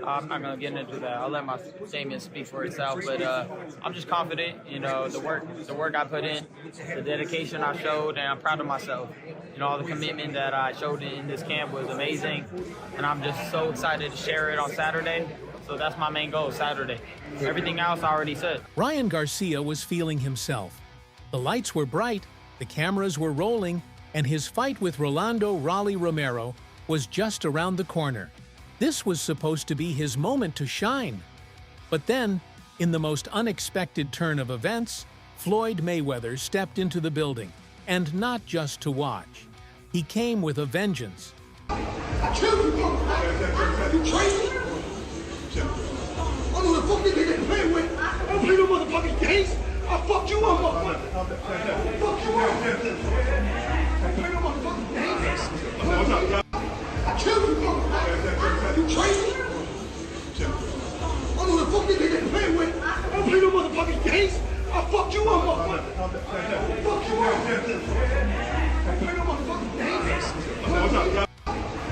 I'm not gonna get into that. I'll let my statement speak for itself. But I'm just confident. You know, the work I put in, the dedication I showed, and I'm proud of myself. You know, all the commitment that I showed in this camp was amazing, and I'm just so excited to share it on Saturday. So that's my main goal, Saturday. Everything else I already said. Ryan Garcia was feeling himself. The lights were bright, the cameras were rolling, and his fight with Rolando Romero was just around the corner. This was supposed to be his moment to shine. But then, in the most unexpected turn of events, Floyd Mayweather stepped into the building, and not just to watch. He came with a vengeance. I killed you, you crazy? I know the fuck nigga they play with. I don't play no motherfucking games. I'll fuck you up, motherfucker. I'll fuck you up. I play no motherfucking games. I killed you, motherfucker. You crazy? I know the fuck nigga they play with. I don't play no motherfucking games. I'll fuck you up, motherfucker. I'll fuck you up. I play no motherfucking games.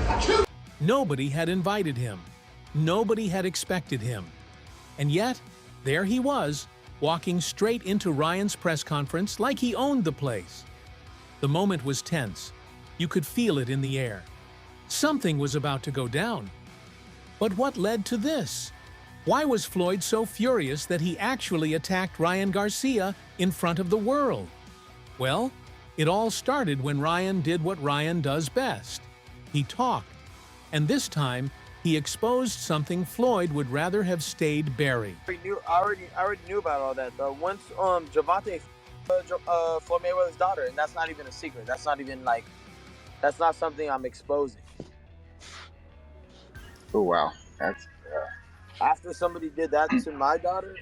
I killed. Nobody had invited him. Nobody had expected him. And yet, there he was, walking straight into Ryan's press conference like he owned the place. The moment was tense. You could feel it in the air. Something was about to go down. But what led to this? Why was Floyd so furious that he actually attacked Ryan Garcia in front of the world? Well, it all started when Ryan did what Ryan does best. He talked. And this time, he exposed something Floyd would rather have stayed buried. I already knew about all that. Once Gervonta, Floyd Mayweather's daughter, and that's not even a secret. That's not even like, that's not something I'm exposing. Oh wow, that's after somebody did that to my daughter.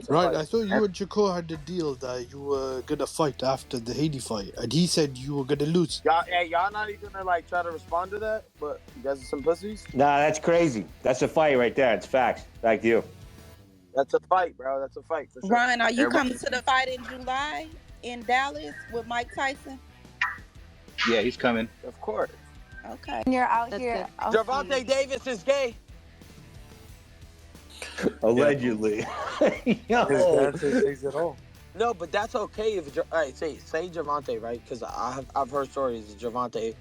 Right, I thought you and Jaco had the deal that you were gonna fight after the Haiti fight, and he said you were gonna lose. Y'all not even gonna like try to respond to that, but you guys are some pussies. nah, that's crazy. That's a fight right there. It's facts. Back to you. That's a fight, bro. That's a fight for sure. Ryan, are you coming to the fight in July in Dallas with Mike Tyson? Yeah, he's coming. Of course. Okay. You're out here. Gervonta Davis is gay. Allegedly. Yo. No, but that's okay if all right, say Gervonta, right? Because I've heard stories of Gervonta.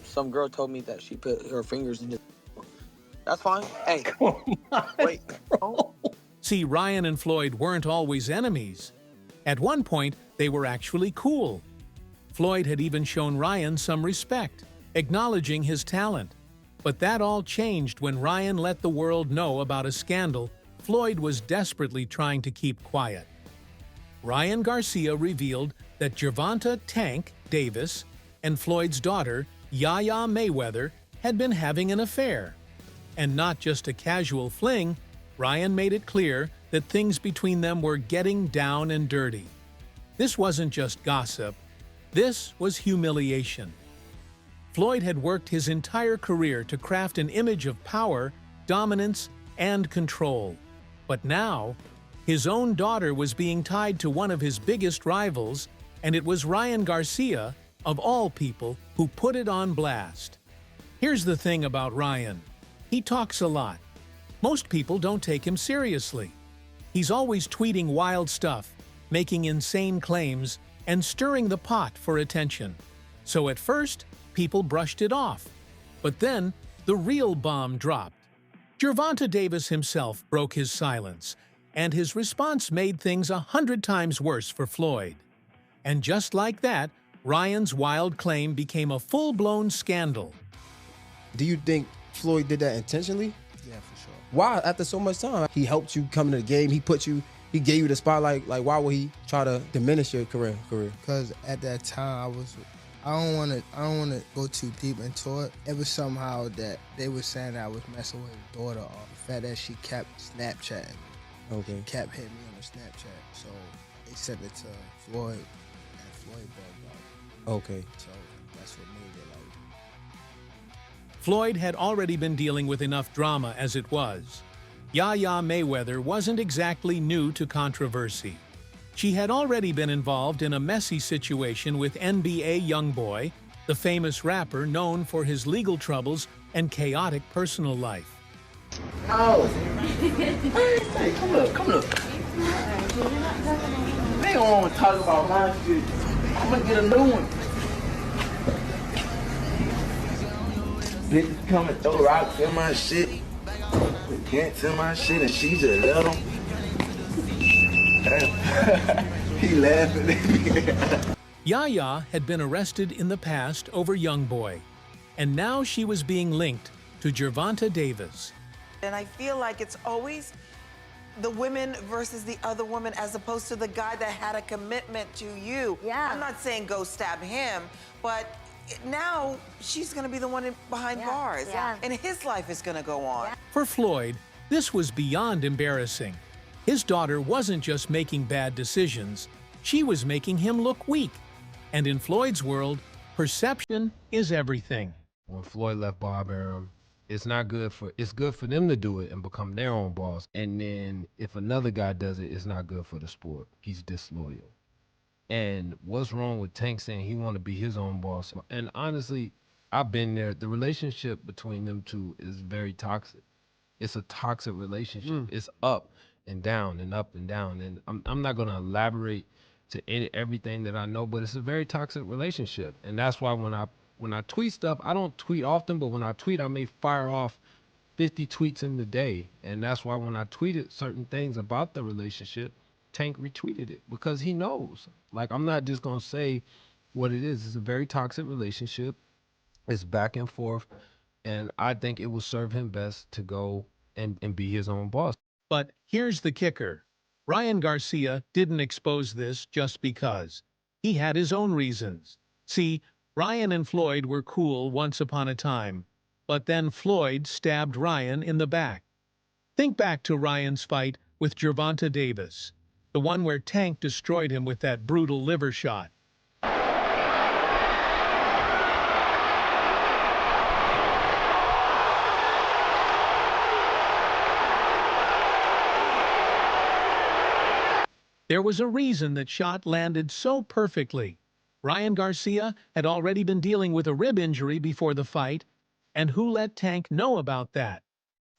Some girl told me that she put her fingers in his. That's fine. Hey, wait. See, Ryan and Floyd weren't always enemies. At one point, they were actually cool. Floyd had even shown Ryan some respect, acknowledging his talent. But that all changed when Ryan let the world know about a scandal Floyd was desperately trying to keep quiet. Ryan Garcia revealed that Gervonta "Tank" Davis and Floyd's daughter, Yaya Mayweather, had been having an affair. And not just a casual fling, Ryan made it clear that things between them were getting down and dirty. This wasn't just gossip. This was humiliation. Floyd had worked his entire career to craft an image of power, dominance, and control. But now, his own daughter was being tied to one of his biggest rivals, and it was Ryan Garcia, of all people, who put it on blast. Here's the thing about Ryan. He talks a lot. Most people don't take him seriously. He's always tweeting wild stuff, making insane claims, and stirring the pot for attention. So at first, people brushed it off. But then, the real bomb dropped. Gervonta Davis himself broke his silence, and his response made things 100 times worse for Floyd. And just like that, Ryan's wild claim became a full-blown scandal. Do you think Floyd did that intentionally? Yeah, for sure. Why? After so much time, he helped you come into the game. He gave you the spotlight. Like, why would he try to diminish your career? Because at that time, I don't want to go too deep into it. It was somehow that they were saying that I was messing with his daughter, or the fact that she kept Snapchatting. Okay. She kept hitting me on the Snapchat. So they sent it to Floyd, and Floyd bugged out. Okay. So that's what made it like. Floyd had already been dealing with enough drama as it was. Yaya Mayweather wasn't exactly new to controversy. She had already been involved in a messy situation with NBA YoungBoy, the famous rapper known for his legal troubles and chaotic personal life. Oh. Hey, come look, come look. They don't want to talk about my shit. I'm gonna get a new one. Bitches come and throw rocks in my shit. Put dents in my shit and she just let them. He laughing at me. Yaya had been arrested in the past over Youngboy, and now she was being linked to Gervonta Davis. And I feel like it's always the women versus the other woman as opposed to the guy that had a commitment to you. Yeah. I'm not saying go stab him, but now she's gonna be the one behind bars. Yeah. And his life is gonna go on. For Floyd, this was beyond embarrassing. His daughter wasn't just making bad decisions, she was making him look weak. And in Floyd's world, perception is everything. When Floyd left Barbara, it's not good for, it's good for them to do it and become their own boss. And then if another guy does it, it's not good for the sport. He's disloyal. And what's wrong with Tank saying he want to be his own boss? And honestly, I've been there. The relationship between them two is very toxic. It's a toxic relationship. It's up and down and up and down. And I'm not going to elaborate to everything that I know, but it's a very toxic relationship. And that's why when I tweet stuff, I don't tweet often, but when I tweet, I may fire off 50 tweets in the day. And that's why when I tweeted certain things about the relationship, Tank retweeted it because he knows. Like, I'm not just going to say what it is. It's a very toxic relationship. It's back and forth. And I think it will serve him best to go and be his own boss. But here's the kicker. Ryan Garcia didn't expose this just because. He had his own reasons. See, Ryan and Floyd were cool once upon a time, but then Floyd stabbed Ryan in the back. Think back to Ryan's fight with Gervonta Davis, the one where Tank destroyed him with that brutal liver shot. There was a reason that shot landed so perfectly. Ryan Garcia had already been dealing with a rib injury before the fight, and who let Tank know about that?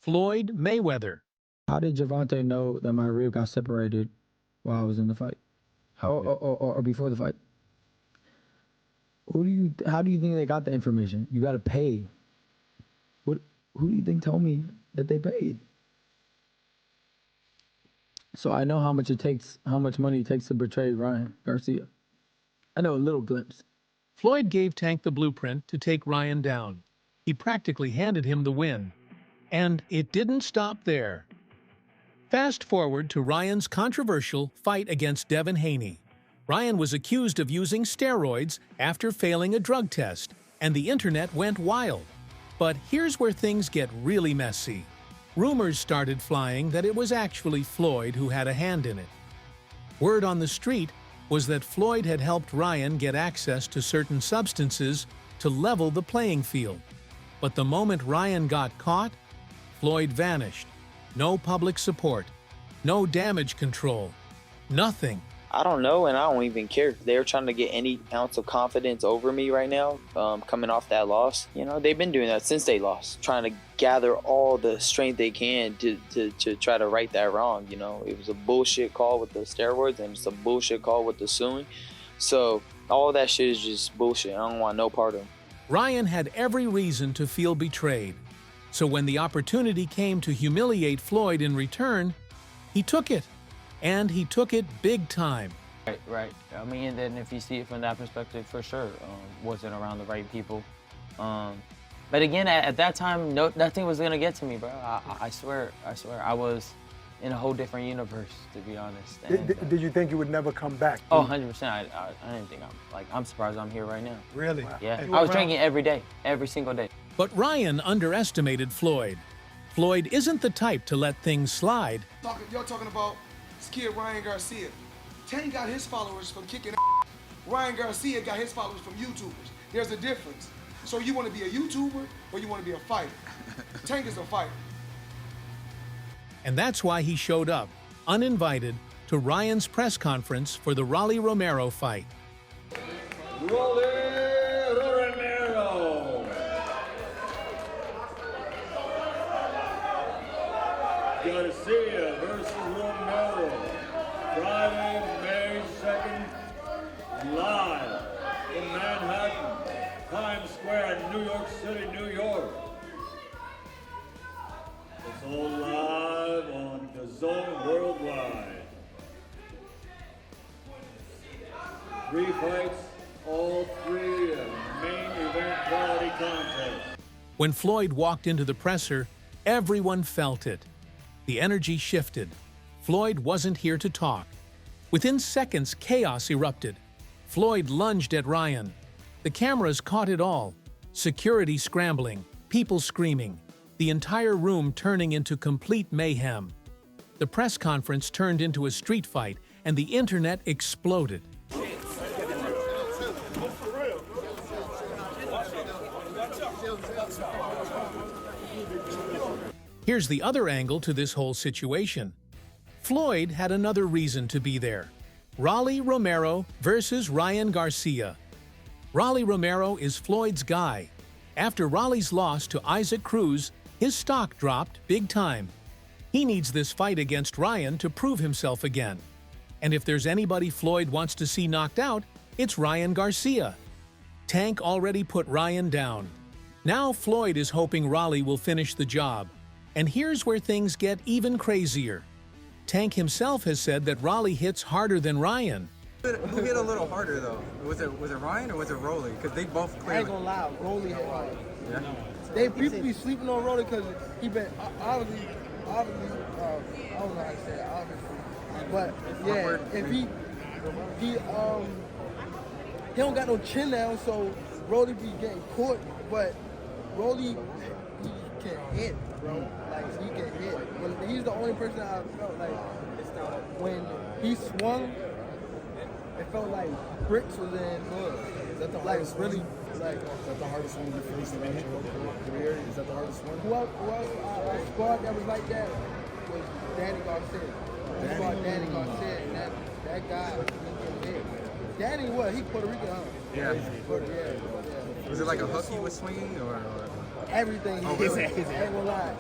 Floyd Mayweather. How did Gervonta know that my rib got separated while I was in the fight? Or before the fight? How do you think they got the information? You got to pay. Who do you think told me that they paid? So I know how much money it takes to betray Ryan Garcia. I know a little glimpse. Floyd gave Tank the blueprint to take Ryan down. He practically handed him the win. And it didn't stop there. Fast forward to Ryan's controversial fight against Devin Haney. Ryan was accused of using steroids after failing a drug test, and the internet went wild. But here's where things get really messy. Rumors started flying that it was actually Floyd who had a hand in it. Word on the street was that Floyd had helped Ryan get access to certain substances to level the playing field. But the moment Ryan got caught, Floyd vanished. No public support, no damage control, nothing. I don't know, and I don't even care. They're trying to get any ounce of confidence over me right now, coming off that loss. You know, they've been doing that since they lost, trying to gather all the strength they can to try to right that wrong. You know, it was a bullshit call with the steroids, and it's a bullshit call with the suing. So all that shit is just bullshit. I don't want no part of it. Ryan had every reason to feel betrayed. So when the opportunity came to humiliate Floyd in return, he took it. And he took it big time. Right. I mean, and then if you see it from that perspective, for sure, wasn't around the right people. But again, at that time, nothing was gonna get to me, bro. I swear, I was in a whole different universe, to be honest. And, did you think you would never come back? Oh, 100%. I didn't think I'm surprised I'm here right now. Really? Wow. Yeah. I was drinking every day, every single day. But Ryan underestimated Floyd. Floyd isn't the type to let things slide. Y'all talking about kid Ryan Garcia. Tank got his followers from kicking ass. Ryan Garcia got his followers from YouTubers. There's a difference. So you want to be a YouTuber or you want to be a fighter? Tank is a fighter. And that's why he showed up, uninvited, to Ryan's press conference for the Romero fight. Romero! Garcia versus Romero. Friday, May 2nd, live in Manhattan, Times Square, New York City, New York. It's all live on DAZN Worldwide. 3 fights, all 3 main event quality contests. When Floyd walked into the presser, everyone felt it. The energy shifted. Floyd wasn't here to talk. Within seconds, chaos erupted. Floyd lunged at Ryan. The cameras caught it all. Security scrambling, people screaming, the entire room turning into complete mayhem. The press conference turned into a street fight, and the internet exploded. Here's the other angle to this whole situation. Floyd had another reason to be there. Rolly Romero versus Ryan Garcia. Rolly Romero is Floyd's guy. After Rolly's loss to Isaac Cruz, his stock dropped big time. He needs this fight against Ryan to prove himself again. And if there's anybody Floyd wants to see knocked out, it's Ryan Garcia. Tank already put Ryan down. Now Floyd is hoping Rolly will finish the job. And here's where things get even crazier. Tank himself has said that Rolly hits harder than Ryan. Who hit a little harder though? Was it Ryan or was it Rolly? Because they both clearly. I ain't gonna lie, Rolly hit hard. Yeah. People be sleeping on Rolly because he been obviously, I don't know how to say it, obviously, but yeah, if he don't got no chin down, so Rolly be getting caught, but Rolly he can hit, bro. Like he can hit. When he's the only person I felt like when he swung, it felt like bricks was in blood. Is that the hardest really? Like, is that the hardest one you faced in your career? Is that the hardest one? Who else I squad that was like that was Danny Garcia. Danny Garcia, and that guy, he can hit. Danny, what? He Puerto Rican, huh? Yeah. Yeah. Was it like a hook he was swinging or? Everything. Oh, really? I ain't gonna lie.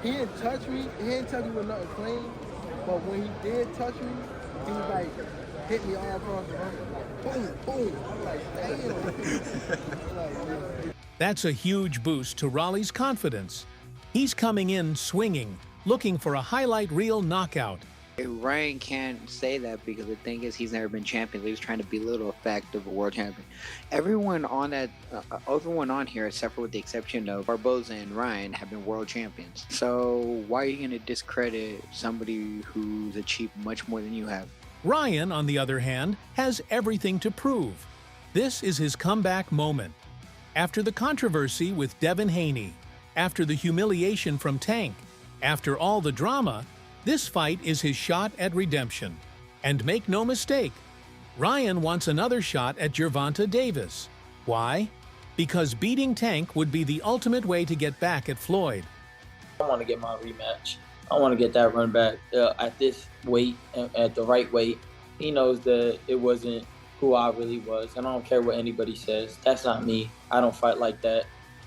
He didn't touch me. He didn't touch me with nothing clean. But when he did touch me, he was like, hit me all across the room. Like, boom, boom. I'm like, damn. That's a huge boost to Rolly's confidence. He's coming in swinging, looking for a highlight reel knockout. Ryan can't say that because the thing is he's never been champion. He was trying to belittle the fact of a world champion. Everyone on here, except for with the exception of Barboza and Ryan, have been world champions. So why are you going to discredit somebody who's achieved much more than you have? Ryan, on the other hand, has everything to prove. This is his comeback moment. After the controversy with Devin Haney, after the humiliation from Tank, after all the drama, this fight is his shot at redemption. And make no mistake, Ryan wants another shot at Gervonta Davis. Why? Because beating Tank would be the ultimate way to get back at Floyd. I want to get my rematch. I want to get that run back at this weight, at the right weight. He knows that it wasn't who I really was, and I don't care what anybody says. That's not me. I don't fight like that,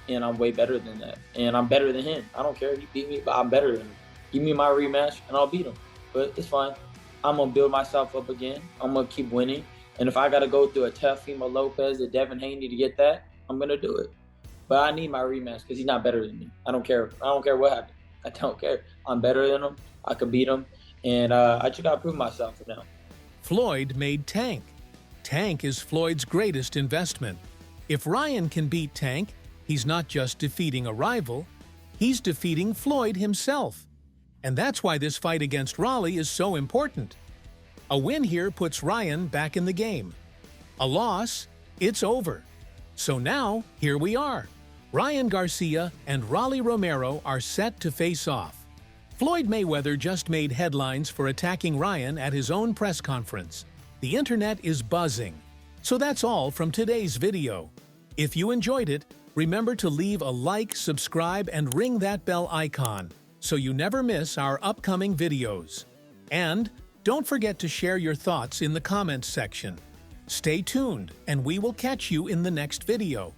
and I'm way better than that. And I'm better than him. I don't care if he beat me, but I'm better than him. Give me my rematch, and I'll beat him. But it's fine. I'm going to build myself up again. I'm going to keep winning. And if I got to go through a Teofimo Lopez or Devin Haney to get that, I'm going to do it. But I need my rematch because he's not better than me. I don't care. I don't care what happened. I don't care. I'm better than him. I could beat him. And I just got to prove myself now. Floyd made Tank. Tank is Floyd's greatest investment. If Ryan can beat Tank, he's not just defeating a rival, he's defeating Floyd himself. And that's why this fight against Rolly is so important. A win here puts Ryan back in the game. A loss, it's over. So now, here we are. Ryan Garcia and Rolly Romero are set to face off. Floyd Mayweather just made headlines for attacking Ryan at his own press conference. The internet is buzzing. So that's all from today's video. If you enjoyed it, remember to leave a like, subscribe, and ring that bell icon so you never miss our upcoming videos. And don't forget to share your thoughts in the comments section. Stay tuned, and we will catch you in the next video.